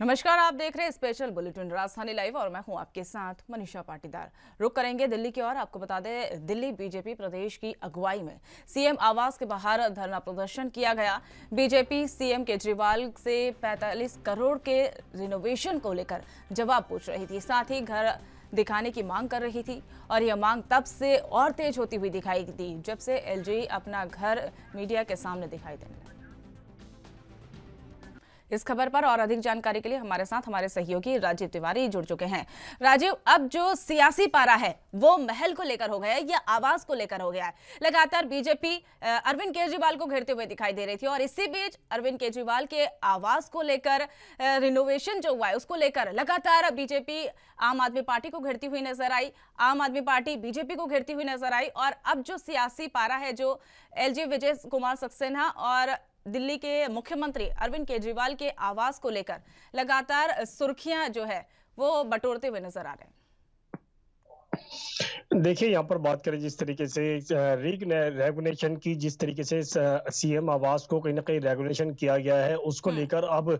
नमस्कार, आप देख रहे हैं स्पेशल बुलेटिन राजधानी लाइव और मैं हूं आपके साथ मनीषा पाटीदार। रुक करेंगे दिल्ली की ओर। आपको बता दें, दिल्ली बीजेपी प्रदेश की अगुवाई में सीएम आवास के बाहर धरना प्रदर्शन किया गया। बीजेपी सीएम केजरीवाल से 45 करोड़ के रिनोवेशन को लेकर जवाब पूछ रही थी, साथ ही घर दिखाने की मांग कर रही थी और यह मांग तब से और तेज होती हुई दिखाई दी जब से एलजी अपना घर मीडिया के सामने दिखाई देने लगा। इस खबर पर और अधिक जानकारी के लिए हमारे साथ हमारे सहयोगी राजीव तिवारी जुड़ चुके हैं। राजीव, अब जो सियासी पारा है वो महल को लेकर हो गया है या आवास को लेकर हो गया है? लगातार बीजेपी अरविंद केजरीवाल को घेरते हुए दिखाई दे रही थी और इसी बीच अरविंद केजरीवाल के आवास को लेकर रिनोवेशन जो हुआ है उसको लेकर लगातार बीजेपी आम आदमी पार्टी को घेरती हुई नजर आई, आम आदमी पार्टी बीजेपी को घेरती हुई नजर आई। और अब जो सियासी पारा है, जो एलजी विजय कुमार सक्सेना और दिल्ली के मुख्यमंत्री अरविंद केजरीवाल के आवास को लेकर लगातार सुर्खियां जो है वो बटोरते हुए नजर आ रहे हैं। देखिए, यहाँ पर बात करें जिस तरीके से रेगुलेशन की, जिस तरीके से सीएम आवास को कहीं ना कहीं रेगुलेशन किया गया है, उसको लेकर अब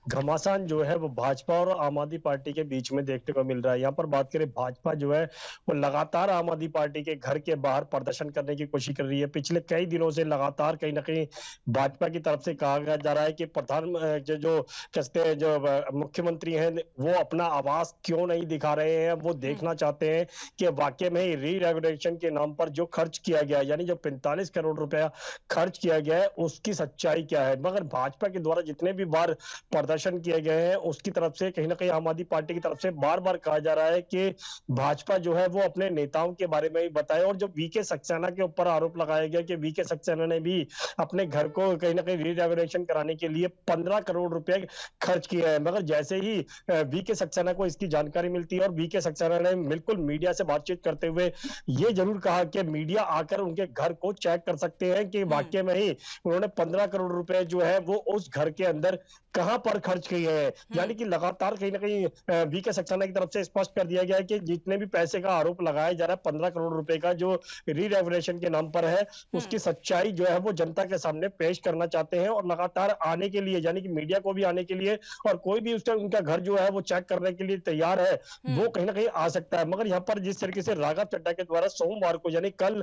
घमासान जो है वो भाजपा और आम आदमी पार्टी के बीच में देखने को मिल रहा है। यहाँ पर बात करें, भाजपा जो है वो लगातार आम आदमी पार्टी के घर के बाहर प्रदर्शन करने की कोशिश कर रही है। पिछले कई दिनों से लगातार कहीं ना कहीं भाजपा की तरफ से कहा जा रहा है कि जो कहते हैं, जो मुख्यमंत्री हैं वो अपना आवास क्यों नहीं दिखा रहे हैं। वो देखना चाहते हैं कि वाकई में री रेगुलेशन के नाम पर जो खर्च किया गया है, यानी जो 45 करोड़ रुपया खर्च किया गया है, उसकी सच्चाई क्या है। मगर भाजपा के द्वारा जितने भी बार प्रदर्शन किए गए हैं, उसकी तरफ से कहीं ना कहीं आम आदमी पार्टी की तरफ से बार बार कहा जा रहा है कि भाजपा जो है वो अपने नेताओं के बारे में ही बताए। और जो वीके सक्सेना के ऊपर आरोप लगाया गया कि वीके सक्सेना ने भी अपने घर को कहीं ना कहीं री रेगुलेशन कराने के लिए 15 करोड़ रुपए खर्च किया है। मगर जैसे ही वीके सक्सेना को इसकी जानकारी मिलती है और वीके सक्सेना ने बिल्कुल मीडिया से बातचीत करते हुए ये जरूर कहा कि मीडिया आकर उनके घर को चेक कर सकते हैं कि वाकई में ही उन्होंने 15 करोड़ रुपए जो है वो उस घर के अंदर कहां पर खर्च किए हैं। यानी कि लगातार कहीं ना कहीं वीके सक्सेना की तरफ से स्पष्ट कर दिया गया है कि जितने भी पैसे का आरोप लगाया जा रहा है 15 करोड़ रुपए का जो री रेगुलेशन के नाम पर है, उसकी सच्चाई जो है वो जनता के सामने पेश करना चाहते हैं। और लगातार आने के लिए, यानी कि मीडिया को भी आने के लिए और कोई भी उनका घर जो है वो चेक करने के लिए तैयार है, वो कहीं ना कहीं आ सकता है। मगर यहाँ पर जिस तरीके से राघव चड्ढा के द्वारा सोमवार को, यानी कल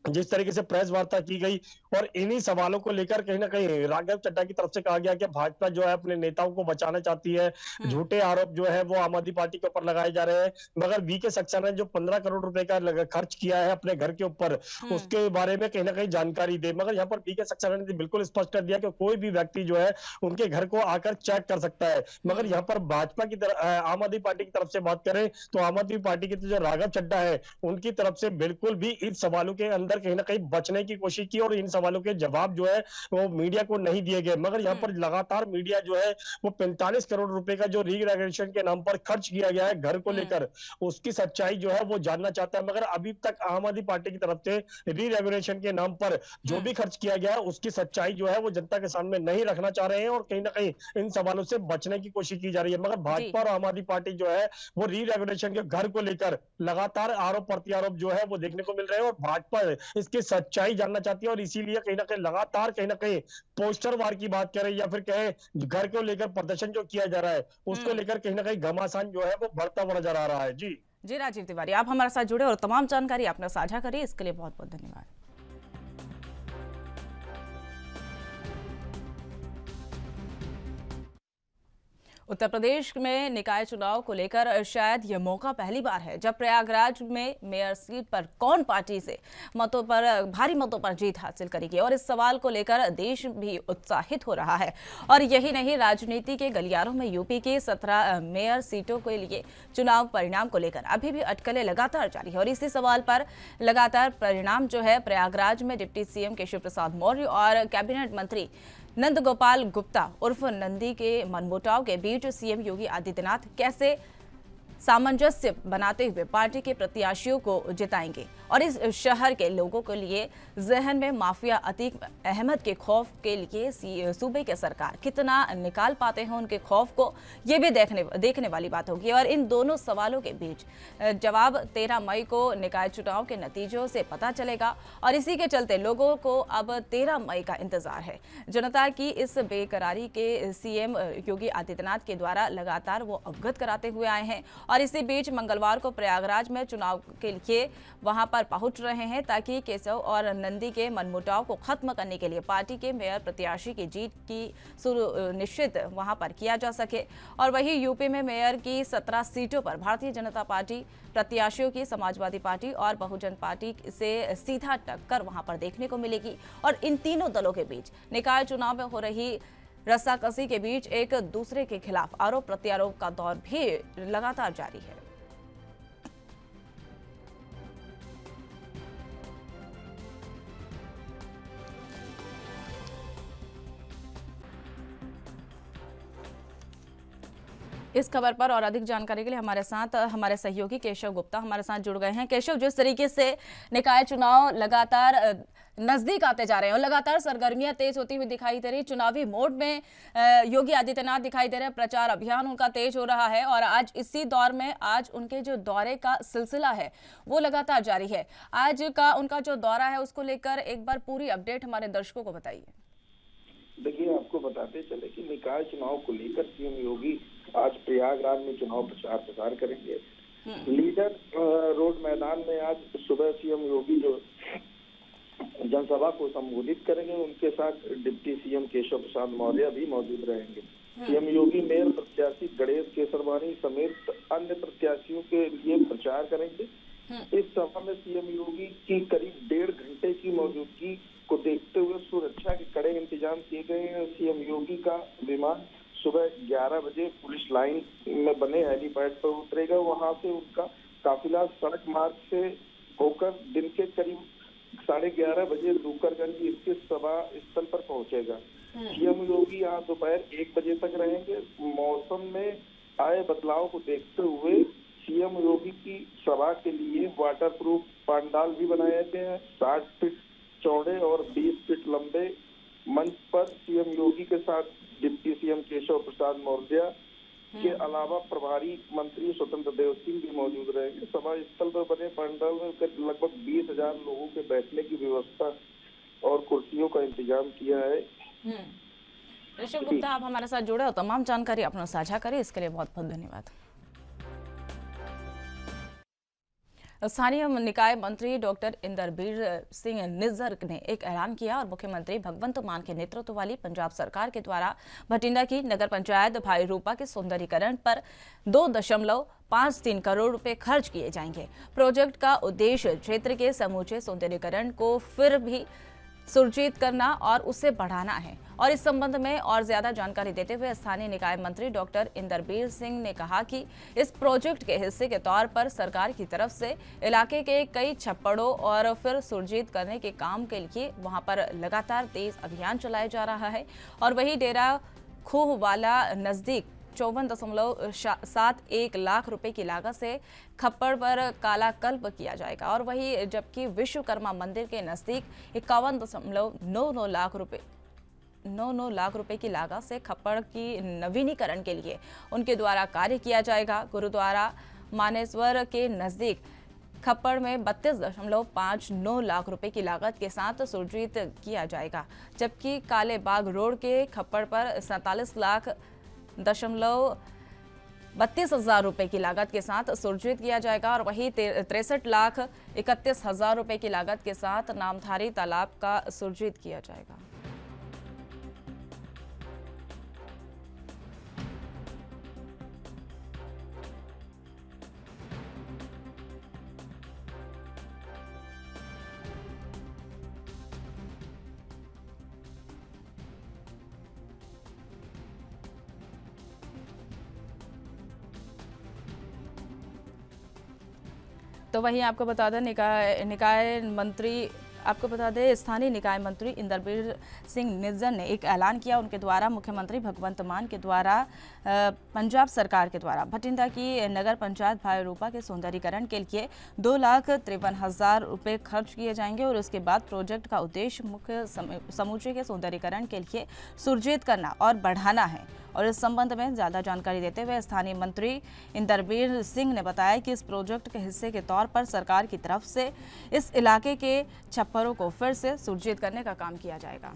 जिस तरीके से प्रेस वार्ता की गई और इन्हीं सवालों को लेकर कहीं ना कहीं राघव चड्ढा की तरफ से कहा गया कि भाजपा जो है अपने नेताओं को बचाना चाहती है, झूठे आरोप जो है वो आम आदमी पार्टी के ऊपर लगाए जा रहे हैं। मगर वीके सक्सेना ने जो 15 करोड़ रुपए का खर्च किया है अपने घर के ऊपर, उसके बारे में कहीं ना कहीं जानकारी दे। मगर यहाँ पर वीके सक्सेना ने बिल्कुल स्पष्ट कर दिया कि कोई भी व्यक्ति जो है उनके घर को आकर चेक कर सकता है। मगर यहाँ पर भाजपा की तरफ, आम आदमी पार्टी की तरफ से बात करें तो आम आदमी पार्टी के जो राघव चड्ढा है उनकी तरफ से बिल्कुल भी इन सवालों के अंदर कहीं ना कहीं बचने की कोशिश की और इन सवालों के जवाब जो है वो मीडिया को नहीं दिए गए। मगर यहाँ पर लगातार मीडिया जो है वो 45 करोड़ रुपए का जो री रेगुलेशन के नाम पर खर्च किया गया है घर को लेकर, उसकी सच्चाई जो है वो जानना चाहता है। मगर अभी तक आम आदमी पार्टी की तरफ से री रेगुलेशन के नाम पर जो भी खर्च किया गया है उसकी सच्चाई जो है वो जनता के सामने नहीं रखना चाह रहे हैं और कहीं ना कहीं इन सवालों से बचने की कोशिश की जा रही है। मगर भाजपा और आम आदमी पार्टी जो है वो री रेगुलेशन के घर को लेकर लगातार आरोप प्रत्यारोप जो है वो देखने को मिल रहे हैं और भाजपा इसकी सच्चाई जानना चाहती है। और इसीलिए कहीं ना कहीं लगातार कहीं ना कहीं पोस्टर वार की बात करें या फिर कहें घर को लेकर प्रदर्शन जो किया जा रहा है उसको लेकर कहीं ना कहीं घमासान जो है वो बढ़ता हुआ नजर आ रहा है। जी राजीव तिवारी, आप हमारे साथ जुड़े और तमाम जानकारी आपने साझा करी, इसके लिए बहुत बहुत धन्यवाद। उत्तर प्रदेश में निकाय चुनाव को लेकर शायद यह मौका पहली बार है जब प्रयागराज में मेयर सीट पर कौन पार्टी से भारी मतों पर जीत हासिल करेगी। और इस सवाल को लेकर देश भी उत्साहित हो रहा है। और यही नहीं, राजनीति के गलियारों में यूपी की 17 मेयर सीटों के लिए चुनाव परिणाम को लेकर अभी भी अटकलें लगातार जारी है। और इसी सवाल पर लगातार परिणाम जो है, प्रयागराज में डिप्टी सीएम केशव प्रसाद मौर्य और कैबिनेट मंत्री नंद गोपाल गुप्ता उर्फ नंदी के मनमुटाव के बीच सीएम योगी आदित्यनाथ कैसे सामंजस्य बनाते हुए पार्टी के प्रत्याशियों को जिताएंगे और इस शहर के लोगों के लिए जहन में माफिया अतीक अहमद के खौफ के लिए सूबे के सरकार कितना निकाल पाते हैं उनके खौफ को, ये भी देखने वाली बात होगी। और इन दोनों सवालों के बीच जवाब 13 मई को निकाय चुनाव के नतीजों से पता चलेगा और इसी के चलते लोगों को अब 13 मई का इंतजार है। जनता की इस बेकरारी के सीएम योगी आदित्यनाथ के द्वारा लगातार वो अवगत कराते हुए आए हैं और इसी बीच मंगलवार को प्रयागराज में चुनाव के लिए वहां पर पहुंच रहे हैं ताकि केशव और नंदी के मनमुटाव को खत्म करने के लिए पार्टी के मेयर प्रत्याशी की जीत की सुनिश्चित वहां पर किया जा सके। और वहीं यूपी में मेयर की 17 सीटों पर भारतीय जनता पार्टी प्रत्याशियों की समाजवादी पार्टी और बहुजन पार्टी से सीधा टक्कर वहां पर देखने को मिलेगी और इन तीनों दलों के बीच निकाय चुनाव में हो रही रस्साकसी के बीच एक दूसरे के खिलाफ आरोप प्रत्यारोप का दौर भी लगातार जारी है। इस खबर पर और अधिक जानकारी के लिए हमारे साथ हमारे सहयोगी केशव गुप्ता हमारे साथ जुड़ गए हैं। केशव, जिस तरीके से निकाय चुनाव लगातार नजदीक आते जा रहे हैं और लगातार सरगर्मियां तेज होती हुई दिखाई दे रही, चुनावी मोड में योगी आदित्यनाथ दिखाई दे रहे हैं, प्रचार अभियान उनका तेज हो रहा है और आज इसी दौर में आज उनके जो दौरे का सिलसिला है वो लगातार जारी है। आज का उनका जो दौरा है उसको लेकर एक बार पूरी अपडेट हमारे दर्शकों को बताइए। देखिए, आपको बताते चले कि निकाय चुनाव को लेकर सीएम योगी आज प्रयागराज में चुनाव प्रचार प्रसार करेंगे। लीडर रोड मैदान में आज सुबह सीएम योगी जो जनसभा को संबोधित करेंगे, उनके साथ डिप्टी सीएम केशव प्रसाद मौर्य भी मौजूद रहेंगे। सीएम योगी मेयर प्रत्याशी गणेश केसरवानी समेत अन्य प्रत्याशियों के लिए प्रचार करेंगे। इस सभा में सीएम योगी की करीब 1.5 घंटे की मौजूदगी को देखते हुए सुरक्षा के कड़े इंतजाम किए गए हैं। सीएम योगी का विमान सुबह 11 बजे पुलिस लाइन में बने हेलीपैड पर उतरेगा। वहां से उनका काफिला सड़क मार्ग से होकर दिन के करीब 11:30 बजे दूकरगंज स्थित सभा स्थल पर पहुंचेगा। सीएम योगी यहाँ दोपहर 1 बजे तक रहेंगे। मौसम में आए बदलाव को देखते हुए सीएम योगी की सभा के लिए वाटरप्रूफ पंडाल भी बनाए गए हैं। 60 फीट चौड़े और 20 फीट लंबे मंच पर सीएम योगी के साथ डिप्टी सीएम केशव प्रसाद मौर्य के अलावा प्रभारी मंत्री स्वतंत्र देव सिंह भी मौजूद रहेंगे। सभा स्थल पर बने पंडाल में लगभग 20,000 लोगों के बैठने की व्यवस्था और कुर्सियों का इंतजाम किया है। ऋषभ गुप्ता, आप हमारे साथ जुड़े हो, तमाम जानकारी अपना साझा करें, इसके लिए बहुत बहुत धन्यवाद। स्थानीय निकाय मंत्री डॉक्टर इंदरबीर सिंह निज्जर ने एक ऐलान किया और मुख्यमंत्री भगवंत मान के नेतृत्व वाली पंजाब सरकार के द्वारा भटिंडा की नगर पंचायत भाई रूपा के सौंदर्यीकरण पर 2.53 करोड़ रुपए खर्च किए जाएंगे। प्रोजेक्ट का उद्देश्य क्षेत्र के समूचे सौंदर्यीकरण को फिर भी सुरजीत करना और उसे बढ़ाना है। और इस संबंध में और ज्यादा जानकारी देते हुए स्थानीय निकाय मंत्री डॉक्टर इंदरबीर सिंह ने कहा कि इस प्रोजेक्ट के हिस्से के तौर पर सरकार की तरफ से इलाके के कई छप्पड़ों और फिर सुरजीत करने के काम के लिए वहां पर लगातार तेज अभियान चलाया जा रहा है। और वही डेरा खूह वाला नजदीक 54.71 लाख रुपए की लागत से खप्पड़ पर कालाकल्प किया जाएगा। और वही जबकि विश्वकर्मा मंदिर के नजदीक 51.99 लाख रुपए की लागत से खप्पड़ की नवीनीकरण के लिए उनके द्वारा कार्य किया जाएगा। गुरुद्वारा मानेश्वर के नजदीक खप्पड़ में 32.59 लाख रुपए की लागत के साथ सुरजीत किया जाएगा। जबकि काले बाग रोड के खप्पड़ पर 47,32,000 रुपए की लागत के साथ सुरजीत किया जाएगा। और वही 63,31,000 रुपए की लागत के साथ नामधारी तालाब का सुरजीत किया जाएगा। तो वहीं आपको बता दें निकाय मंत्री आपको बता दें, स्थानीय निकाय मंत्री इंदरवीर सिंह निज्जर ने एक ऐलान किया। उनके द्वारा मुख्यमंत्री भगवंत मान के द्वारा पंजाब सरकार के द्वारा भटिंडा की नगर पंचायत भाईरूपा के सौंदर्यीकरण के लिए 2,53,000 रुपये खर्च किए जाएंगे और उसके बाद प्रोजेक्ट का उद्देश्य मुख्य समूचे के सौंदर्यीकरण के लिए सुरजीत करना और बढ़ाना है। और इस संबंध में ज्यादा जानकारी देते हुए स्थानीय मंत्री इंदरवीर सिंह ने बताया कि इस प्रोजेक्ट के हिस्से के तौर पर सरकार की तरफ से इस इलाके के छप्परों को फिर से सुरजीत करने का काम किया जाएगा।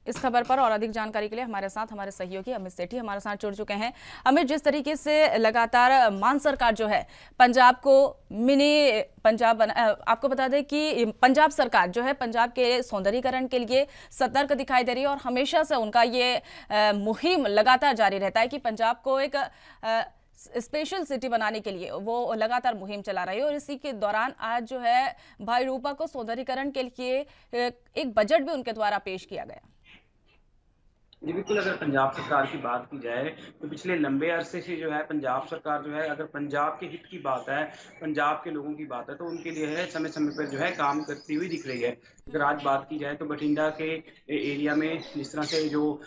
इस खबर पर और अधिक जानकारी के लिए हमारे साथ हमारे सहयोगी अमित सेठी हमारे साथ जुड़ चुके हैं। अमित, जिस तरीके से लगातार मान सरकार जो है पंजाब को मिनी पंजाब आपको बता दें कि पंजाब सरकार जो है पंजाब के सौंदर्यीकरण के लिए सतर्क दिखाई दे रही है और हमेशा से उनका ये मुहिम लगातार जारी रहता है कि पंजाब को एक स्पेशल सिटी बनाने के लिए वो लगातार मुहिम चला रही है। और इसी के दौरान आज जो है भाईरूपा को सौंदर्यीकरण के लिए एक बजट भी उनके द्वारा पेश किया गया। जी बिल्कुल, अगर पंजाब सरकार की बात की जाए तो पिछले लंबे अरसे से जो है पंजाब सरकार जो है, अगर पंजाब के हित की बात है, पंजाब के लोगों की बात है, तो उनके लिए है समय समय पर जो है काम करती हुई दिख रही है। अगर आज बात की जाए तो बठिंडा के एरिया में जिस तरह से जो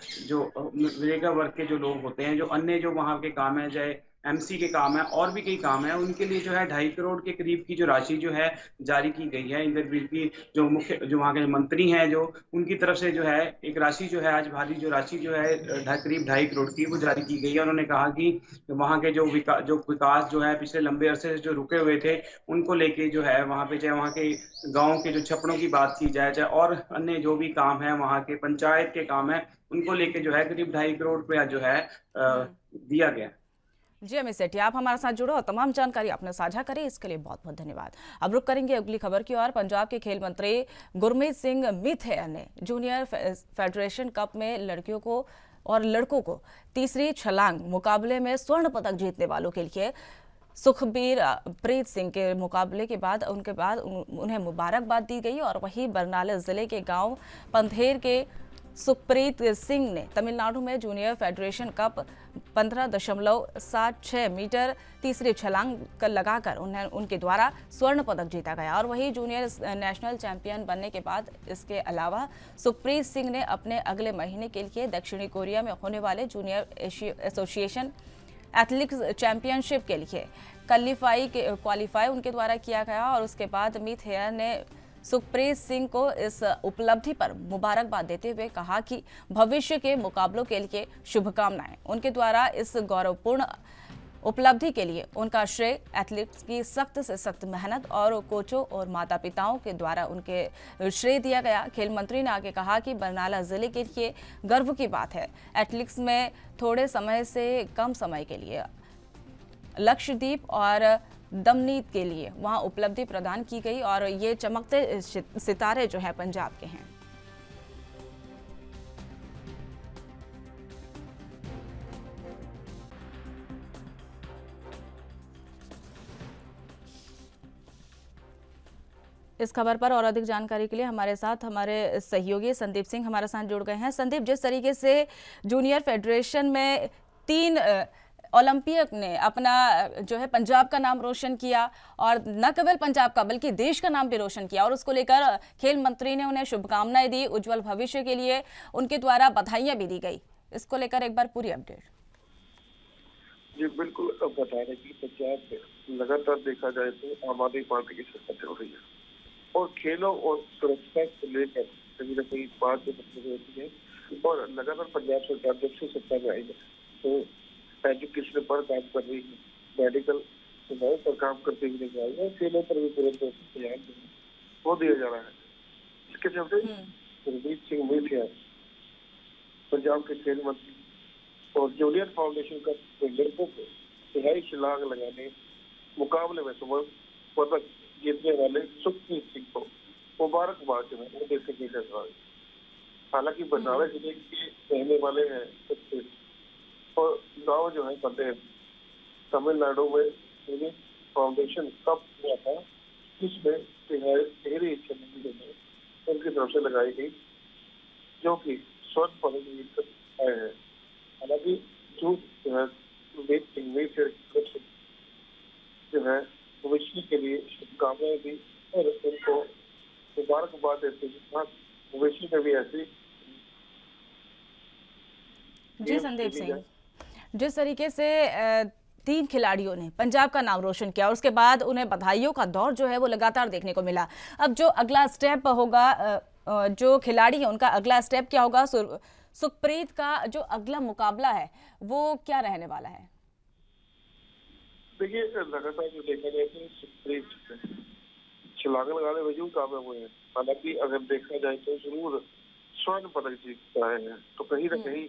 मनरेगा वर्क के जो लोग होते हैं, जो अन्य जो वहाँ के काम है, चाहे एमसी के काम है और भी कई काम है, उनके लिए जो है 2.5 करोड़ के करीब की जो राशि जो है जारी की गई है। इंदरवीर की जो वहाँ के मंत्री हैं, जो उनकी तरफ से जो है एक राशि जो है आज भारी जो राशि जो है करीब 2.5 करोड़ की वो जारी की गई है। उन्होंने कहा कि वहाँ के जो विकास जो है पिछले लंबे अरसे से जो रुके हुए थे उनको लेके जो है वहाँ पे, चाहे वहाँ के गाँव के जो छप्पड़ों की बात की जाए, चाहे और अन्य जो भी काम है वहाँ के पंचायत के काम है, उनको लेके जो है करीब 2.5 करोड़ रुपया जो है दिया गया। जी अमित सेठी, आप हमारे साथ जुड़ो और तमाम जानकारी आपने साझा करी, इसके लिए बहुत बहुत धन्यवाद। अब रुक करेंगे अगली खबर की ओर। पंजाब के खेल मंत्री गुरमीत सिंह मिथेर ने जूनियर फेडरेशन कप में लड़कियों को और लड़कों को तीसरी छलांग मुकाबले में स्वर्ण पदक जीतने वालों के लिए सुखबीर प्रीत सिंह के मुकाबले के बाद उन्हें मुबारकबाद दी गई। और वहीं बरनाला जिले के गांव पंधेर के सुखप्रीत सिंह ने तमिलनाडु में जूनियर फेडरेशन कप 15.76 मीटर तीसरी छलांग लगाकर उनके द्वारा स्वर्ण पदक जीता गया। और वही जूनियर नेशनल चैंपियन बनने के बाद इसके अलावा सुखप्रीत सिंह ने अपने अगले महीने के लिए दक्षिणी कोरिया में होने वाले जूनियर एसोसिएशन एथलेटिक्स चैंपियनशिप के लिए क्वालिफाई उनके द्वारा किया गया। और उसके बाद मिथेर ने सुखप्रीत सिंह को इस उपलब्धि पर मुबारकबाद देते हुए कहा कि भविष्य के मुकाबलों के लिए शुभकामनाएं। उनके द्वारा इस गौरवपूर्ण उपलब्धि के लिए उनका श्रेय एथलीट्स की सख्त से सख्त मेहनत और कोचों और माता पिताओं के द्वारा उनके श्रेय दिया गया। खेल मंत्री ने आगे कहा कि बरनाला जिले के लिए गर्व की बात है, एथलेटिक्स में थोड़े समय से कम समय के लिए लक्षद्वीप और दमनीत के लिए वहां उपलब्धि प्रदान की गई और ये चमकते सितारे जो है पंजाब के हैं। इस खबर पर और अधिक जानकारी के लिए हमारे साथ हमारे सहयोगी संदीप सिंह हमारे साथ जुड़ गए हैं। संदीप, जिस तरीके से जूनियर फेडरेशन में 3 ओलंपियक ने अपना जो है पंजाब का नाम रोशन किया और न केवल पंजाब का बल्कि देश का नाम भी रोशन किया, और उसको लेकर खेल मंत्री ने उन्हें शुभकामनाएं दी, उज्जवल भविष्य के लिए उनके द्वारा बधाइयां भी दी गई। इसको लेकर एक बार पूरी अपडेट। जी बिल्कुल, अब बता रहे कि पंजाब में लगातार देखा जाए तो आम आदमी पार्टी की सरकार चल रही है और खेलों और सुरक्षा को लेकर कहीं न कहीं बात जो होती है। और लगातार पंजाब सरकार जब से सत्ता में आई है तो एजुकेशन पर काम कर रही है, मेडिकल सेवाओं पर काम करते हुए नजर आई है, खेलों पर भी तुरंत ध्यान वो दिया जा रहा है। इसके चलते गुरमीत सिंह मिथेर पंजाब के खेल मंत्री और जूनियर फाउंडेशन का लड़कों को तिहाई छलांग लगाने मुकाबले में स्वर्ण पदक जीतने वाले सुखप्रीत सिंह को मुबारकबाद जो है वो देते हुए नजर आई। हालांकि बरनाला जिले के रहने वाले हैं सुखप्रीत और गाँव जो है पंधेर तमिलनाडु में जूनियर फाउंडेशन कप हुआ था, जिसमें तिहाई छलांग जो है उनकी तरफ से लगाई गई, जो कि स्वर्ण पदक जीतकर आए हैं। हालांकि जो है जो है जी संदीप सिंह, जिस तरीके से 3 खिलाड़ियों ने पंजाब का नाम रोशन किया और उसके बाद उन्हें बधाइयों का दौर जो है वो लगातार देखने को मिला। अब जो अगला स्टेप होगा, जो खिलाड़ी है उनका अगला स्टेप क्या होगा? सुखप्रीत का जो अगला मुकाबला है वो क्या रहने वाला है? देखिए, लगातार जो देखा जाए तो सुखप्रीत छलांग लगाने वजूद कामयाब हुए हैं। हालांकि अगर देखा जाए तो जरूर स्वर्ण पदक जीत पाए हैं, तो कहीं ना कहीं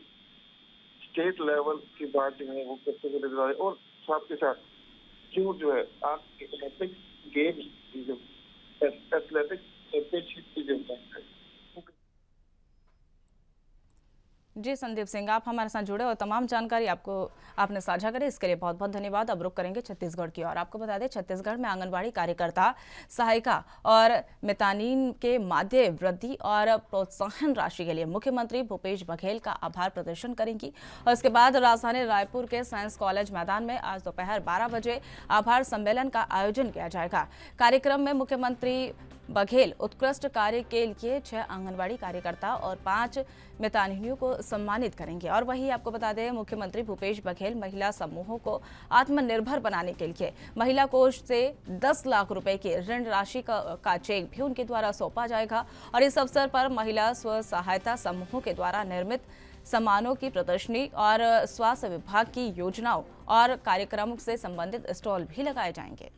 स्टेट लेवल की बात जो है वो करते हुए नजर आए। और साथ के साथ जो है आप ओलंपिक गेम्स, एथलेटिक्स चैंपियनशिप की जो बात है। जी संदीप सिंह, आप हमारे साथ जुड़े और तमाम जानकारी आपने साझा करी, इसके लिए बहुत बहुत धन्यवाद। अब रुक करेंगे छत्तीसगढ़ की और आपको बता दें छत्तीसगढ़ में आंगनबाड़ी कार्यकर्ता, सहायिका और मितानिन के माध्य वृद्धि और प्रोत्साहन राशि के लिए मुख्यमंत्री भूपेश बघेल का आभार प्रदर्शन करेंगी और इसके बाद राजधानी रायपुर के साइंस कॉलेज मैदान में आज दोपहर 12 बजे आभार सम्मेलन का आयोजन किया जाएगा। कार्यक्रम में मुख्यमंत्री बघेल उत्कृष्ट कार्य के लिए 6 आंगनबाड़ी कार्यकर्ता और 5 मितानिनों को सम्मानित करेंगे। और वही आपको बता दें मुख्यमंत्री भूपेश बघेल महिला समूहों को आत्मनिर्भर बनाने के लिए महिला कोष से 10 लाख रुपए की ऋण राशि का चेक भी उनके द्वारा सौंपा जाएगा। और इस अवसर पर महिला स्व सहायता समूहों के द्वारा निर्मित सामानों की प्रदर्शनी और स्वास्थ्य विभाग की योजनाओं और कार्यक्रमों से संबंधित स्टॉल भी लगाए जाएंगे।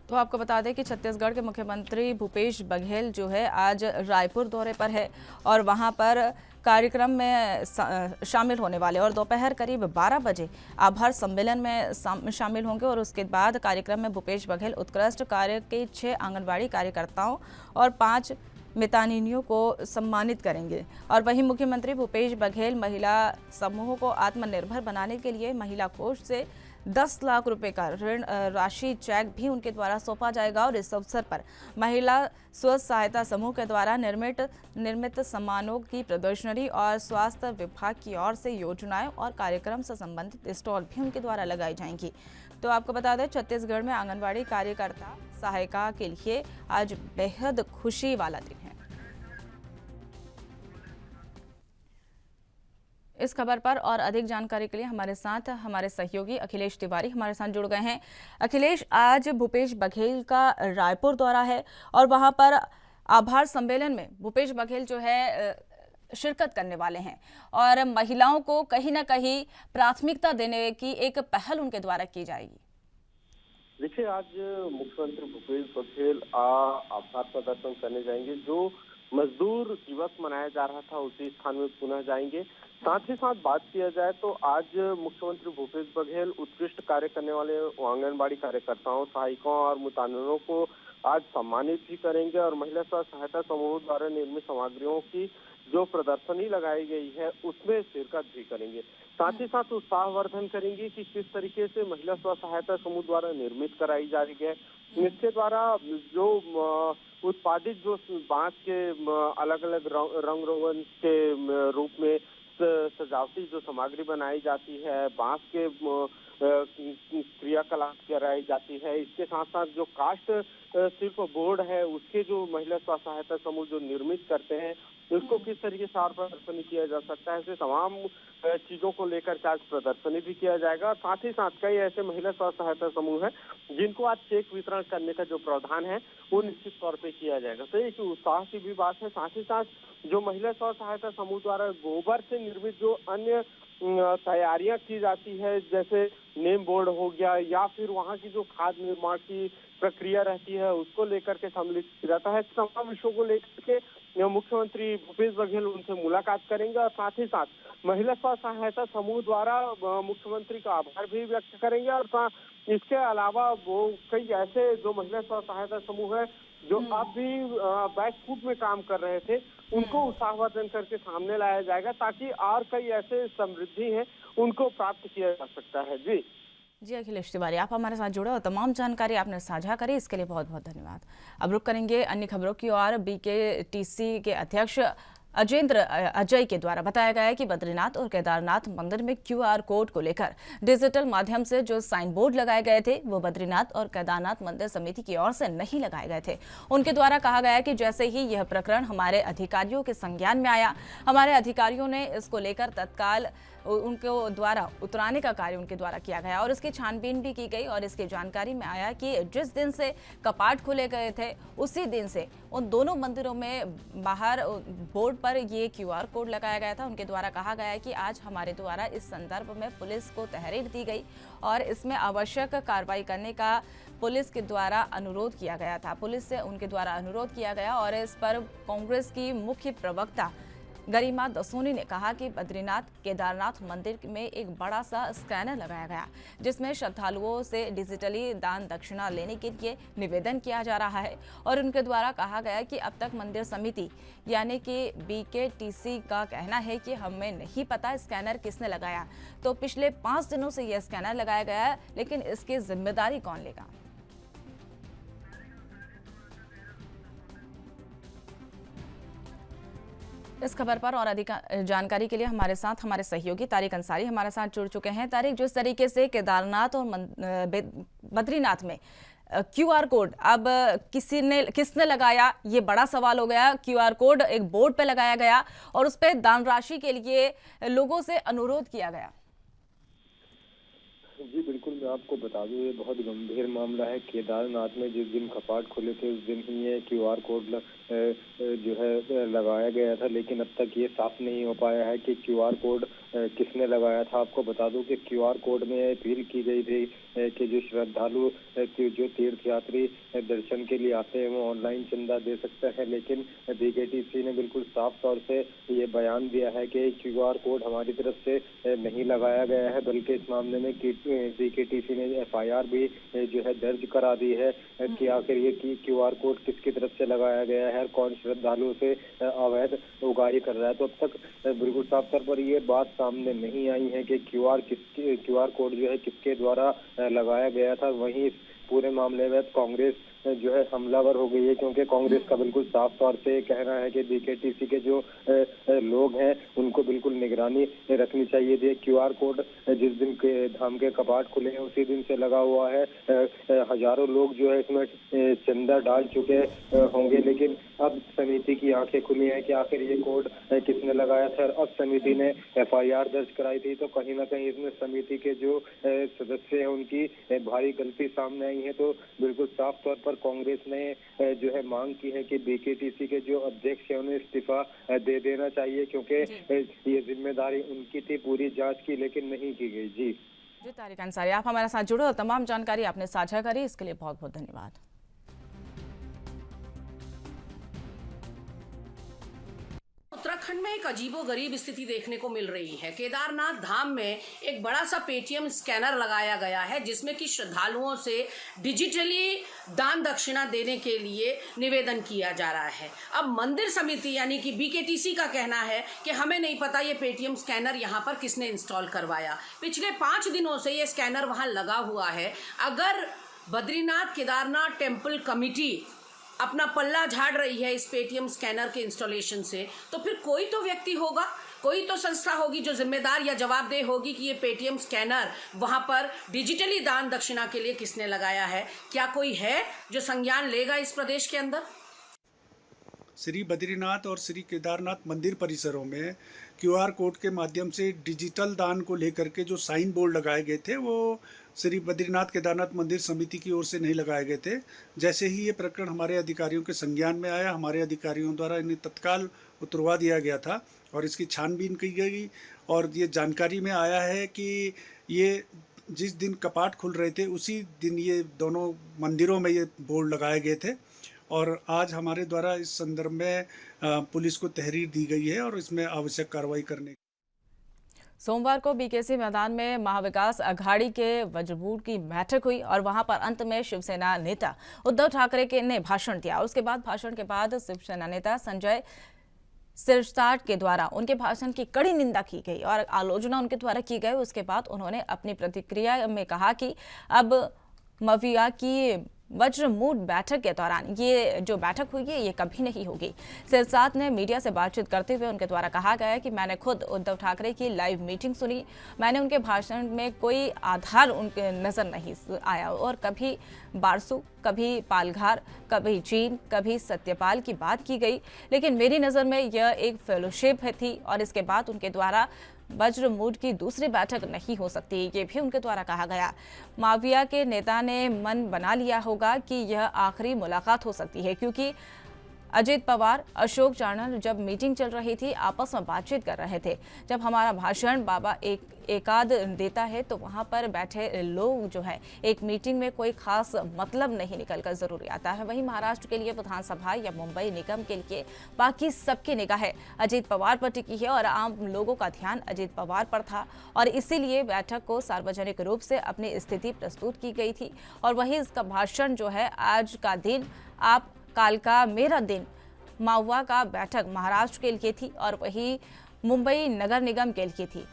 तो आपको बता दें कि छत्तीसगढ़ के मुख्यमंत्री भूपेश बघेल जो है आज रायपुर दौरे पर है और वहां पर कार्यक्रम में शामिल होने वाले और दोपहर करीब 12 बजे आभार सम्मेलन में शामिल होंगे। और उसके बाद कार्यक्रम में भूपेश बघेल उत्कृष्ट कार्य के 6 आंगनबाड़ी कार्यकर्ताओं और 5 मितानिनियों को सम्मानित करेंगे। और वहीं मुख्यमंत्री भूपेश बघेल महिला समूहों को आत्मनिर्भर बनाने के लिए महिला कोष से 10 लाख रुपए का ऋण राशि चेक भी उनके द्वारा सौंपा जाएगा। और इस अवसर पर महिला स्व सहायता समूह के द्वारा निर्मित सामानों की प्रदर्शनी और स्वास्थ्य विभाग की ओर से योजनाएं और कार्यक्रम से संबंधित स्टॉल भी उनके द्वारा लगाई जाएंगी। तो आपको बता दें छत्तीसगढ़ में आंगनबाड़ी कार्यकर्ता सहायिका के लिए आज बेहद खुशी वाला दिन है। इस खबर पर और अधिक जानकारी के लिए हमारे साथ हमारे सहयोगी अखिलेश तिवारी हमारे साथ जुड़ गए हैं। अखिलेश, आज भूपेश बघेल का रायपुर दौरा है और वहां पर आभार सम्मेलन में भूपेश बघेल जो है शिरकत करने वाले हैं और महिलाओं को कहीं ना कहीं प्राथमिकता देने की एक पहल उनके द्वारा की जाएगी। देखिए, आज मुख्यमंत्री भूपेश बघेल आभार प्रदर्शन करने जाएंगे। जो मजदूर दिवस मनाया जा रहा था उसी स्थान में पुनः जाएंगे। साथ ही साथ बात किया जाए तो आज मुख्यमंत्री भूपेश बघेल उत्कृष्ट कार्य करने वाले आंगनबाड़ी कार्यकर्ताओं, सहायिकाओं और मुतानिनों को आज सम्मानित भी करेंगे और महिला स्व सहायता समूह द्वारा निर्मित सामग्रियों की जो प्रदर्शनी लगाई गई है उसमें शिरकत भी करेंगे। साथ ही साथ उत्साहवर्धन करेंगे कि किस तरीके से महिला स्व सहायता समूह द्वारा निर्मित कराई जा रही है। इसके द्वारा जो उत्पादित जो बांस के अलग अलग रंग रोगन के रूप में सजावटी जो सामग्री बनाई जाती है, बांस के क्रियाकलाप कराई जाती है, इसके साथ साथ जो कास्ट शिल्प बोर्ड है उसके जो महिला स्व सहायता समूह जो निर्मित करते हैं उसको किस तरीके से और प्रदर्शनी किया जा सकता है, ऐसे तमाम चीजों को लेकर के आज प्रदर्शनी भी किया जाएगा। साथ ही साथ कई ऐसे महिला स्व सहायता समूह है जिनको आज चेक वितरण करने का जो प्रावधान है वो निश्चित तौर पे किया जाएगा। तो एक उत्साह की भी बात है। साथ ही साथ जो महिला स्व सहायता समूह द्वारा गोबर से निर्मित जो अन्य तैयारियां की जाती है, जैसे नेम बोर्ड हो गया या फिर वहाँ की जो खाद निर्माण की प्रक्रिया रहती है उसको लेकर के सम्मिलित किया जाता है। तमाम विषयों को लेकर के मुख्यमंत्री भूपेश बघेल उनसे मुलाकात करेंगे और साथ ही साथ महिला स्व सहायता समूह द्वारा मुख्यमंत्री का आभार भी व्यक्त करेंगे। और इसके अलावा वो कई ऐसे जो महिला स्व सहायता समूह है जो अब भी बैकफुट में काम कर रहे थे उनको उत्साहवर्धन करके सामने लाया जाएगा ताकि और कई ऐसे समृद्धि हैं उनको प्राप्त किया जा सकता है। जी अखिलेश तिवारी, आप हमारे साथ जुड़े और तमाम जानकारी आपने साझा करी, इसके लिए बहुत बहुत धन्यवाद। अब रुक करेंगे अन्य खबरों की ओर। BKTC के अध्यक्ष अजय के द्वारा बताया गया है कि बद्रीनाथ और केदारनाथ मंदिर में QR कोड को लेकर डिजिटल माध्यम से जो साइन बोर्ड लगाए गए थे वो बद्रीनाथ और केदारनाथ मंदिर समिति की ओर से नहीं लगाए गए थे। उनके द्वारा कहा गया है कि जैसे ही यह प्रकरण हमारे अधिकारियों के संज्ञान में आया, हमारे अधिकारियों ने इसको लेकर तत्काल उनको द्वारा उतराने का कार्य उनके द्वारा किया गया और इसकी छानबीन भी की गई और इसकी जानकारी में आया कि जिस दिन से कपाट खोले गए थे उसी दिन से उन दोनों मंदिरों में बाहर बोर्ड पर ये QR कोड लगाया गया था। उनके द्वारा कहा गया है कि आज हमारे द्वारा इस संदर्भ में पुलिस को तहरीर दी गई और इसमें आवश्यक कार्रवाई करने का पुलिस के द्वारा अनुरोध किया गया था। पुलिस से उनके द्वारा अनुरोध किया गया और इस पर कांग्रेस की मुख्य प्रवक्ता गरिमा दसोनी ने कहा कि बद्रीनाथ केदारनाथ मंदिर में एक बड़ा सा स्कैनर लगाया गया जिसमें श्रद्धालुओं से डिजिटली दान दक्षिणा लेने के लिए निवेदन किया जा रहा है और उनके द्वारा कहा गया कि अब तक मंदिर समिति यानी कि BKTC का कहना है कि हमें नहीं पता स्कैनर किसने लगाया। तो पिछले 5 दिनों से यह स्कैनर लगाया गया है, लेकिन इसकी जिम्मेदारी कौन लेगा? इस खबर पर और अधिक जानकारी के लिए हमारे साथ हमारे सहयोगी तारिक अंसारी हमारे साथ जुड़ चुके हैं। तारिक, जिस तरीके से केदारनाथ और बद्रीनाथ में QR कोड अब किसने लगाया, ये बड़ा सवाल हो गया। QR कोड एक बोर्ड पे लगाया गया और उस पर दान राशि के लिए लोगों से अनुरोध किया गया। जी बिल्कुल, मैं आपको बता दूं ये बहुत गंभीर मामला है। केदारनाथ में जिस दिन कपाट खुले थे उस दिन ही ये QR कोड जो है लगाया गया था, लेकिन अब तक ये साफ नहीं हो पाया है कि QR कोड किसने लगाया था। आपको बता दूं कि QR कोड में अपील की गई थी कि जो श्रद्धालु जो तीर्थयात्री दर्शन के लिए आते हैं वो ऑनलाइन चंदा दे सकते हैं, लेकिन BKTC ने बिल्कुल साफ तौर से ये बयान दिया है कि QR कोड हमारी तरफ से नहीं लगाया गया है, बल्कि इस मामले में BKTC ने FIR भी जो है दर्ज करा दी है कि आखिर ये QR कोड किसकी तरफ से लगाया गया है, कौन श्रद्धालुओं से अवैध उगाही कर रहा है। तो अब तक बिल्कुल साफ तौर पर ये बात सामने नहीं आई है कि QR कोड जो है किसके द्वारा लगाया गया था। वहीं इस पूरे मामले में कांग्रेस जो है हमलावर हो गई है, क्योंकि कांग्रेस का बिल्कुल साफ तौर से कहना है कि BKTC के जो लोग हैं उनको बिल्कुल निगरानी रखनी चाहिए थी। QR कोड जिस दिन के धाम के कपाट खुले हैं उसी दिन से लगा हुआ है। हजारों लोग जो है इसमें चंदा डाल चुके होंगे, लेकिन अब समिति की आंखें खुली हैं कि आखिर ये कोड किसने लगाया था। अब समिति ने FIR दर्ज कराई थी, तो कहीं ना कहीं इसमें समिति के जो सदस्य हैं उनकी भारी गलती सामने आई है। तो बिल्कुल साफ तौर पर कांग्रेस ने जो है मांग की है कि BKTC के जो अध्यक्ष हैं उन्हें इस्तीफा दे देना चाहिए, क्योंकि ये जिम्मेदारी उनकी थी पूरी जांच की, लेकिन नहीं की गई। जी तारिक अंसारी, आप हमारे साथ जुड़े और तमाम जानकारी आपने साझा करी, इसके लिए बहुत बहुत धन्यवाद। उत्तराखंड में एक अजीबोगरीब स्थिति देखने को मिल रही है। केदारनाथ धाम में एक बड़ा सा पेटीएम स्कैनर लगाया गया है जिसमें कि श्रद्धालुओं से डिजिटली दान दक्षिणा देने के लिए निवेदन किया जा रहा है। अब मंदिर समिति यानी कि BKTC का कहना है कि हमें नहीं पता ये पेटीएम स्कैनर यहाँ पर किसने इंस्टॉल करवाया। पिछले 5 दिनों से ये स्कैनर वहाँ लगा हुआ है। अगर बद्रीनाथ केदारनाथ टेम्पल कमिटी अपना पल्ला झाड़ रही है इस पेटीएम स्कैनर के इंस्टॉलेशन से, तो फिर कोई तो व्यक्ति होगा, कोई तो संस्था होगी जो जिम्मेदार या जवाबदेह होगी कि ये पेटीएम स्कैनर वहां पर डिजिटली दान दक्षिणा के लिए किसने लगाया है। क्या कोई है जो संज्ञान लेगा इस प्रदेश के अंदर? श्री बद्रीनाथ और श्री केदारनाथ मंदिर परिसरों में QR कोड के माध्यम से डिजिटल दान को लेकर के जो साइन बोर्ड लगाए गए थे वो श्री बद्रीनाथ केदारनाथ मंदिर समिति की ओर से नहीं लगाए गए थे। जैसे ही ये प्रकरण हमारे अधिकारियों के संज्ञान में आया, हमारे अधिकारियों द्वारा इन्हें तत्काल उतरवा दिया गया था और इसकी छानबीन की गई और ये जानकारी में आया है कि ये जिस दिन कपाट खुल रहे थे उसी दिन ये दोनों मंदिरों में ये बोर्ड लगाए गए थे और आज हमारे द्वारा इस संदर्भ में पुलिस को तहरीर दी गई है और इसमें आवश्यक कार्रवाई करने। सोमवार को BKC मैदान में महाविकास अघाड़ी के वज्रबूट की बैठक हुई और वहां पर अंत में शिवसेना नेता उद्धव ठाकरे ने भाषण दिया। उसके बाद भाषण के बाद शिवसेना नेता संजय सिरसाट के द्वारा उनके भाषण की कड़ी निंदा की गई और आलोचना उनके द्वारा की गई। उसके बाद उन्होंने अपनी प्रतिक्रिया में कहा कि अब मविया की वज्रमूट बैठक के दौरान ये जो बैठक हुई है ये कभी नहीं होगी। सिरसाट ने मीडिया से बातचीत करते हुए उनके द्वारा कहा गया है कि मैंने खुद उद्धव ठाकरे की लाइव मीटिंग सुनी, मैंने उनके भाषण में कोई आधार उनके नजर नहीं आया और कभी बारसू, कभी पालघर, कभी चीन, कभी सत्यपाल की बात की गई, लेकिन मेरी नज़र में यह एक फेलोशिप थी और इसके बाद उनके द्वारा वज्रमूट की दूसरी बैठक नहीं हो सकती, ये भी उनके द्वारा कहा गया। माविया के नेता ने मन बना लिया होगा कि यह आखिरी मुलाकात हो सकती है, क्योंकि अजित पवार, अशोक चाणन जब मीटिंग चल रही थी आपस में बातचीत कर रहे थे। जब हमारा भाषण बाबा एकाद देता है तो वहां पर बैठे लोग जो है एक मीटिंग में कोई खास मतलब नहीं निकल कर जरूरी आता है। वहीं महाराष्ट्र के लिए विधानसभा या मुंबई निगम के लिए बाकी सबकी निगाहें अजित पवार पर टिकी है और आम लोगों का ध्यान अजित पवार पर था और इसीलिए बैठक को सार्वजनिक रूप से अपनी स्थिति प्रस्तुत की गई थी। और वही इसका भाषण जो है आज का दिन आप काल का मेरा दिन मावा का बैठक महाराष्ट्र के लिए थी और वही मुंबई नगर निगम के लिए थी।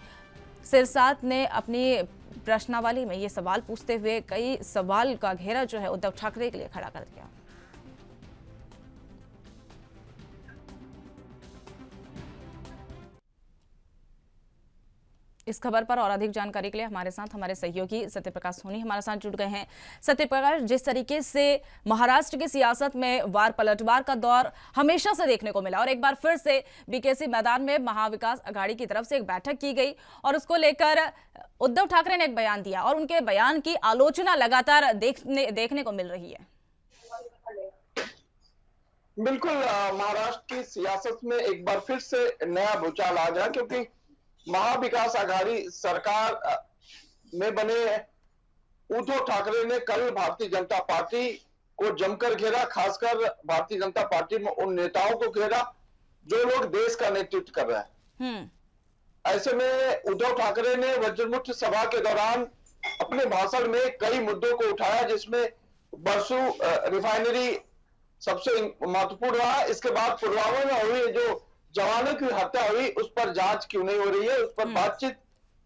सिरसाट ने अपनी प्रश्नावली में ये सवाल पूछते हुए कई सवाल का घेरा जो है उद्धव ठाकरे के लिए खड़ा कर दिया। इस खबर पर और अधिक जानकारी के लिए हमारे साथ हमारे सहयोगी सत्यप्रकाश सोनी हमारे साथ जुड़ गए हैं। सत्यप्रकाश, जिस तरीके से महाराष्ट्र की सियासत में वार पलटवार का दौर हमेशा से देखने को मिला और एक बार फिर से बीकेसी मैदान में महाविकास अघाड़ी की तरफ से एक बैठक की गई और उसको लेकर उद्धव ठाकरे ने एक बयान दिया और उनके बयान की आलोचना लगातार देखने को मिल रही है। बिल्कुल, महाराष्ट्र की सियासत में एक बार फिर से नया भूचाल आ गया, क्योंकि महाविकास आघाड़ी सरकार में बने उद्धव ठाकरे ने कल भारतीय जनता पार्टी को जमकर घेरा। खासकर भारतीय जनता पार्टी में उन नेताओं को घेरा जो लोग देश का नेतृत्व कर रहे हैं। ऐसे में उद्धव ठाकरे ने वज्रमुक्त सभा के दौरान अपने भाषण में कई मुद्दों को उठाया, जिसमें बरसू रिफाइनरी सबसे महत्वपूर्ण रहा। इसके बाद पुलवामा में हुई जो जवानों की हत्या हुई उस पर जांच क्यों नहीं हो रही है, उस पर बातचीत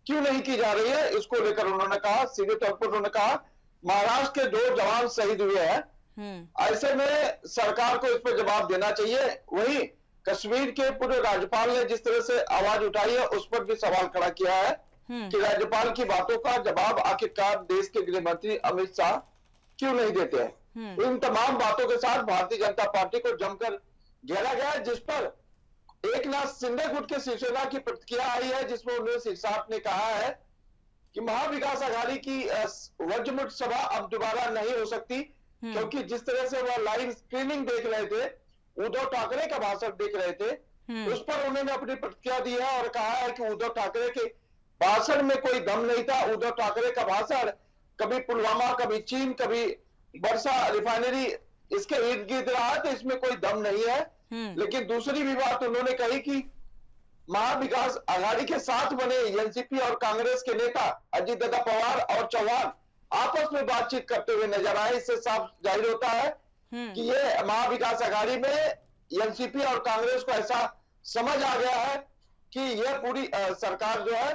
क्यों नहीं की जा रही है, इसको लेकर उन्होंने कहा। सीधे तौर पर उन्होंने कहा महाराष्ट्र के 2 जवान शहीद हुए हैं, ऐसे में सरकार को इस पर जवाब देना चाहिए। वहीं कश्मीर के पूर्व राज्यपाल ने जिस तरह से आवाज उठाई है उस पर भी सवाल खड़ा किया है कि राज्यपाल की बातों का जवाब आखिरकार देश के गृह मंत्री अमित शाह क्यों नहीं देते हैं। इन तमाम बातों के साथ भारतीय जनता पार्टी को जमकर घेरा गया, जिस पर एकनाथ शिंदे गुट के शिवसेना की प्रतिक्रिया आई है, जिसमें उन्होंने सिरसाट ने कहा है कि महाविकास आघाड़ी की वज्रमुक्त सभा अब दोबारा नहीं हो सकती, क्योंकि जिस तरह से वह लाइव स्क्रीनिंग देख रहे थे, उद्धव ठाकरे का भाषण देख रहे थे, उस पर उन्होंने अपनी प्रतिक्रिया दी है और कहा है कि उद्धव ठाकरे के भाषण में कोई दम नहीं था। उद्धव ठाकरे का भाषण कभी पुलवामा, कभी चीन, कभी बरसा रिफाइनरी इसके इर्द गिर्द रहा, तो इसमें कोई दम नहीं है। लेकिन दूसरी भी बात उन्होंने कही कि महाविकास आघाड़ी के साथ बने एनसीपी और कांग्रेस के नेता अजित दादा पवार और चौहान आपस में बातचीत करते हुए नजर आए। इससे साफ जाहिर होता है कि ये महाविकास आघाड़ी में एनसीपी और कांग्रेस को ऐसा समझ आ गया है कि यह पूरी सरकार जो है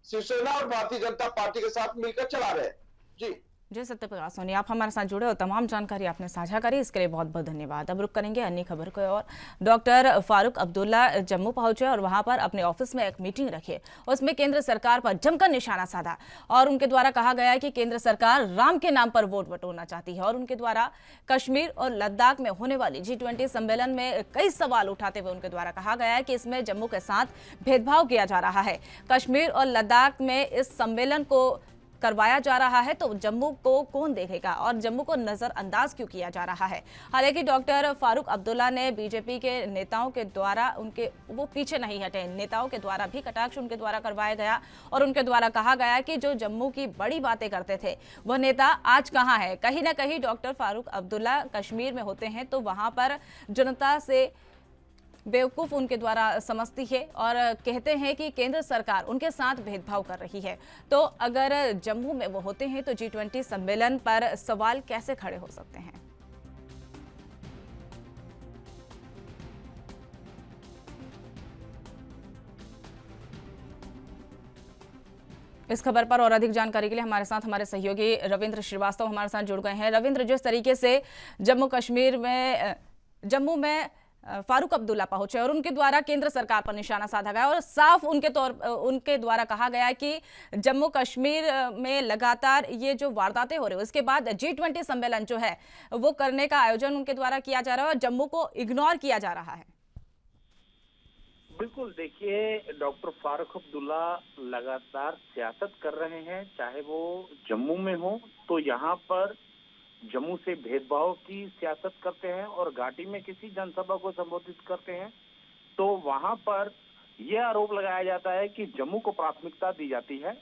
शिवसेना और भारतीय जनता पार्टी के साथ मिलकर चला रहे हैं। जी जय सत्यप्रकाश सोनी, आप हमारे साथ जुड़े और तमाम जानकारी आपने साझा करी, इसके लिए बहुत बहुत धन्यवाद। अब रुक करेंगे अन्य खबर को और डॉक्टर फारूक अब्दुल्ला जम्मू पहुंचे और वहां पर अपने ऑफिस में एक मीटिंग रखी। उसमें केंद्र सरकार पर जमकर निशाना साधा और उनके द्वारा कहा गया है कि केंद्र सरकार राम के नाम पर वोट बटोरना चाहती है और उनके द्वारा कश्मीर और लद्दाख में होने वाली G20 सम्मेलन में कई सवाल उठाते हुए उनके द्वारा कहा गया है कि इसमें जम्मू के साथ भेदभाव किया जा रहा है। कश्मीर और लद्दाख में इस सम्मेलन को करवाया जा रहा है तो जम्मू को कौन देखेगा और जम्मू को नजरअंदाज क्यों किया जा रहा है। हालांकि डॉक्टर फारूक अब्दुल्ला ने बीजेपी के नेताओं के द्वारा वो पीछे नहीं हटे, नेताओं के द्वारा भी कटाक्ष उनके द्वारा करवाया गया और उनके द्वारा कहा गया कि जो जम्मू की बड़ी बातें करते थे वह नेता आज कहाँ है। कहीं ना कहीं डॉक्टर फारूक अब्दुल्ला कश्मीर में होते हैं तो वहां पर जनता से बेवकूफ़ उनके द्वारा समझती है और कहते हैं कि केंद्र सरकार उनके साथ भेदभाव कर रही है। तो अगर जम्मू में वो होते हैं तो G20 सम्मेलन पर सवाल कैसे खड़े हो सकते हैं। इस खबर पर और अधिक जानकारी के लिए हमारे साथ हमारे सहयोगी रविंद्र श्रीवास्तव हमारे साथ जुड़ गए हैं। रविंद्र, जिस तरीके से जम्मू में फारूक अब्दुल्ला पहुंचे और उनके द्वारा केंद्र सरकार पर निशाना साधा गया और साफ उनके द्वारा कहा गया कि जम्मू कश्मीर में लगातार ये जो वारदातें हो रही है उसके बाद G20 सम्मेलन जो है वो करने का आयोजन उनके द्वारा किया जा रहा है और जम्मू को इग्नोर किया जा रहा है। बिल्कुल, देखिए डॉक्टर फारूक अब्दुल्ला लगातार सियासत कर रहे हैं, चाहे वो जम्मू में हो तो यहाँ पर जम्मू से भेदभाव की सियासत करते हैं और घाटी में किसी जनसभा को संबोधित करते हैं तो वहां पर यह आरोप लगाया जाता है कि जम्मू को प्राथमिकता दी जाती है।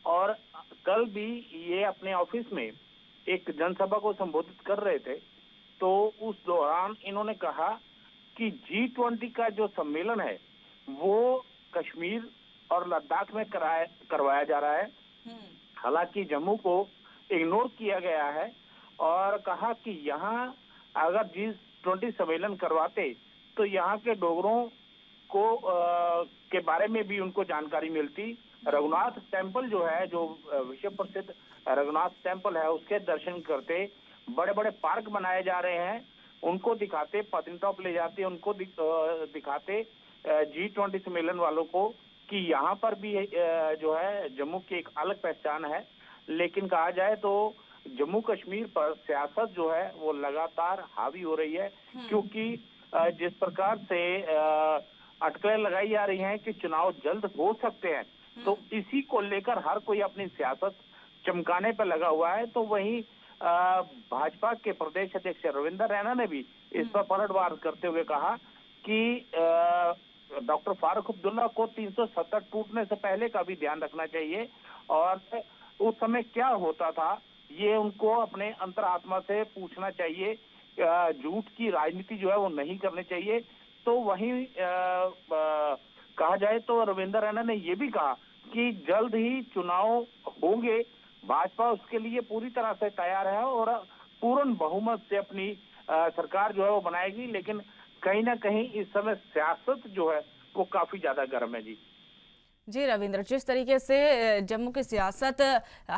और कल भी ये अपने ऑफिस में एक जनसभा को संबोधित कर रहे थे तो उस दौरान इन्होंने कहा कि G20 का जो सम्मेलन है वो कश्मीर और लद्दाख में करवाया जा रहा है, हालांकि जम्मू को इग्नोर किया गया है। और कहा कि यहाँ अगर G20 सम्मेलन करवाते तो यहाँ के डोगरों को के बारे में भी उनको जानकारी मिलती। रघुनाथ टेम्पल जो है, जो विश्व प्रसिद्ध रघुनाथ टेम्पल है, उसके दर्शन करते, बड़े बड़े पार्क बनाए जा रहे हैं उनको दिखाते, पत्नीटॉप ले जाते, उनको दिखाते G20 सम्मेलन वालों को कि यहाँ पर भी जो है जम्मू की एक अलग पहचान है। लेकिन कहा जाए तो जम्मू कश्मीर पर सियासत जो है वो लगातार हावी हो रही है, क्योंकि जिस प्रकार से अटकलें लगाई जा रही हैं कि चुनाव जल्द हो सकते हैं तो इसी को लेकर हर कोई अपनी सियासत चमकाने पर लगा हुआ है। तो वहीं भाजपा के प्रदेश अध्यक्ष रविंद्र रैना ने भी इस पर पलटवार करते हुए कहा कि डॉक्टर फारूक अब्दुल्ला को 370 टूटने से पहले का भी ध्यान रखना चाहिए और उस समय क्या होता था ये उनको अपने अंतरात्मा से पूछना चाहिए। झूठ की राजनीति जो है वो नहीं करनी चाहिए। तो वहीं कहा जाए तो रविंद्र रैना ने ये भी कहा कि जल्द ही चुनाव होंगे, भाजपा उसके लिए पूरी तरह से तैयार है और पूर्ण बहुमत से अपनी सरकार जो है वो बनाएगी। लेकिन कहीं ना कहीं इस समय सियासत जो है वो काफी ज्यादा गर्म है। जी रविंद्र, जिस तरीके से जम्मू की सियासत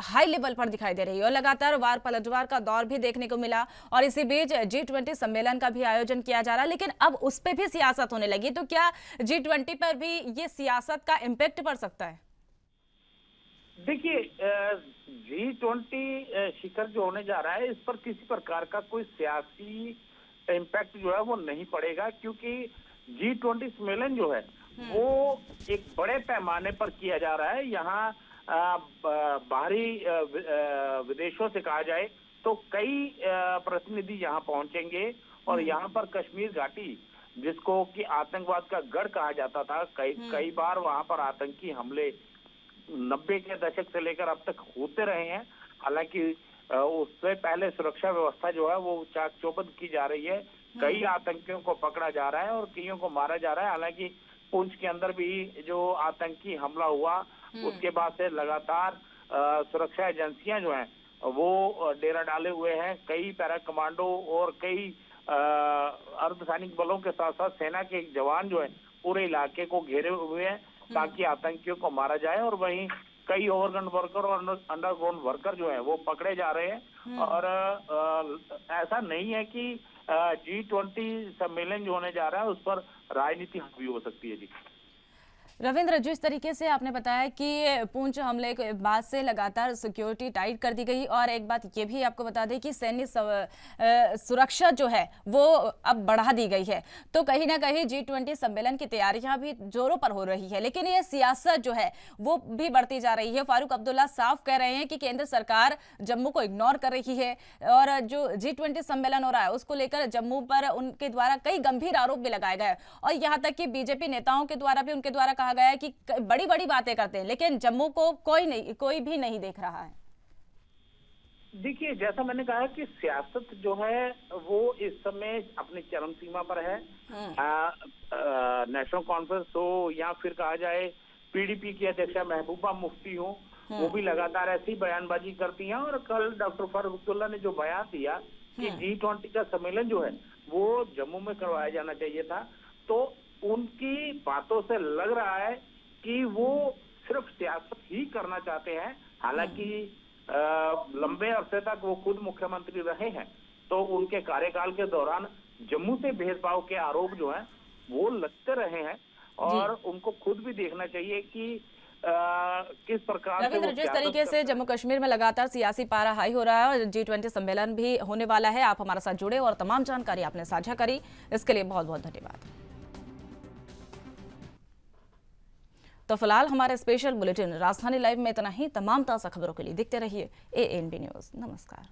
हाई लेवल पर दिखाई दे रही है और लगातार वार पलटवार का दौर भी देखने को मिला और इसी बीच G20 सम्मेलन का भी आयोजन किया जा रहा है, लेकिन अब उस पर भी सियासत होने लगी, तो क्या G20 पर भी ये सियासत का इम्पैक्ट पड़ सकता है? देखिए, G20 शिखर जो होने जा रहा है इस पर किसी प्रकार का कोई सियासी इम्पैक्ट जो है वो नहीं पड़ेगा, क्योंकि G20 सम्मेलन जो है वो एक बड़े पैमाने पर किया जा रहा है। यहाँ बाहरी विदेशों से कहा जाए तो कई प्रतिनिधि यहाँ पहुंचेंगे और यहाँ पर कश्मीर घाटी, जिसको कि आतंकवाद का गढ़ कहा जाता था, कई बार वहाँ पर आतंकी हमले 90 के दशक से लेकर अब तक होते रहे हैं। हालांकि उससे पहले सुरक्षा व्यवस्था जो है वो चाक चौबंद की जा रही है, कई आतंकियों को पकड़ा जा रहा है और कईयों को मारा जा रहा है। हालांकि पुंछ के अंदर भी जो आतंकी हमला हुआ उसके बाद से लगातार सुरक्षा एजेंसियां जो हैं वो डेरा डाले हुए हैं। कई पैरा कमांडो और कई अर्धसैनिक बलों के साथ साथ सेना के जवान जो है पूरे इलाके को घेरे हुए हैं ताकि आतंकियों को मारा जाए। और वहीं कई ओवरग्राउंड वर्कर और अंडरग्राउंड वर्कर जो है वो पकड़े जा रहे हैं। और ऐसा नहीं है कि G20 सम्मेलन जो होने जा रहा है उस पर राजनीति भी हो सकती है। जी रविंद्र, जिस तरीके से आपने बताया कि पुंछ हमले के बाद से लगातार सिक्योरिटी टाइट कर दी गई और एक बात ये भी आपको बता दें कि सैन्य सुरक्षा जो है वो अब बढ़ा दी गई है, तो कहीं ना कहीं G20 सम्मेलन की तैयारियां भी जोरों पर हो रही है, लेकिन ये सियासत जो है वो भी बढ़ती जा रही है। फारूक अब्दुल्ला साफ कह रहे हैं कि केंद्र सरकार जम्मू को इग्नोर कर रही है और जो G20 सम्मेलन हो रहा है उसको लेकर जम्मू पर उनके द्वारा कई गंभीर आरोप भी लगाए गए और यहाँ तक कि बीजेपी नेताओं के द्वारा भी उनके द्वारा कहा गया है कि बड़ी बड़ी बातें करते हैं लेकिन जम्मू को कोई भी नहीं देख रहा है। देखिए, जैसा मैंने कहा कि सियासत जो है वो इस समय अपनी चरम सीमा पर है। नेशनल कॉन्फ्रेंस हो या फिर कहा जाए PDP की अध्यक्षा महबूबा मुफ्ती हो, वो भी लगातार ऐसी बयानबाजी करती हैं। और कल डॉक्टर फारूक अब्दुल्ला ने जो बयान दिया कि G20 का सम्मेलन जो है वो जम्मू में करवाया जाना चाहिए था, तो उनकी बातों से लग रहा है कि वो सिर्फ सियासत ही करना चाहते हैं। हालांकि लंबे अरसे तक वो खुद मुख्यमंत्री रहे हैं, तो उनके कार्यकाल के दौरान जम्मू से भेदभाव के आरोप जो हैं वो लगते रहे हैं, और उनको खुद भी देखना चाहिए कि किस प्रकार से रविंद्र, जिस तरीके से जम्मू कश्मीर में लगातार सियासी पारा हाई हो रहा है और G20 सम्मेलन भी होने वाला है, आप हमारे साथ जुड़े और तमाम जानकारी आपने साझा करी, इसके लिए बहुत बहुत धन्यवाद। तो फिलहाल हमारे स्पेशल बुलेटिन राजधानी लाइव में इतना ही। तमाम ताज़ा खबरों के लिए देखते रहिए ANB न्यूज़। नमस्कार।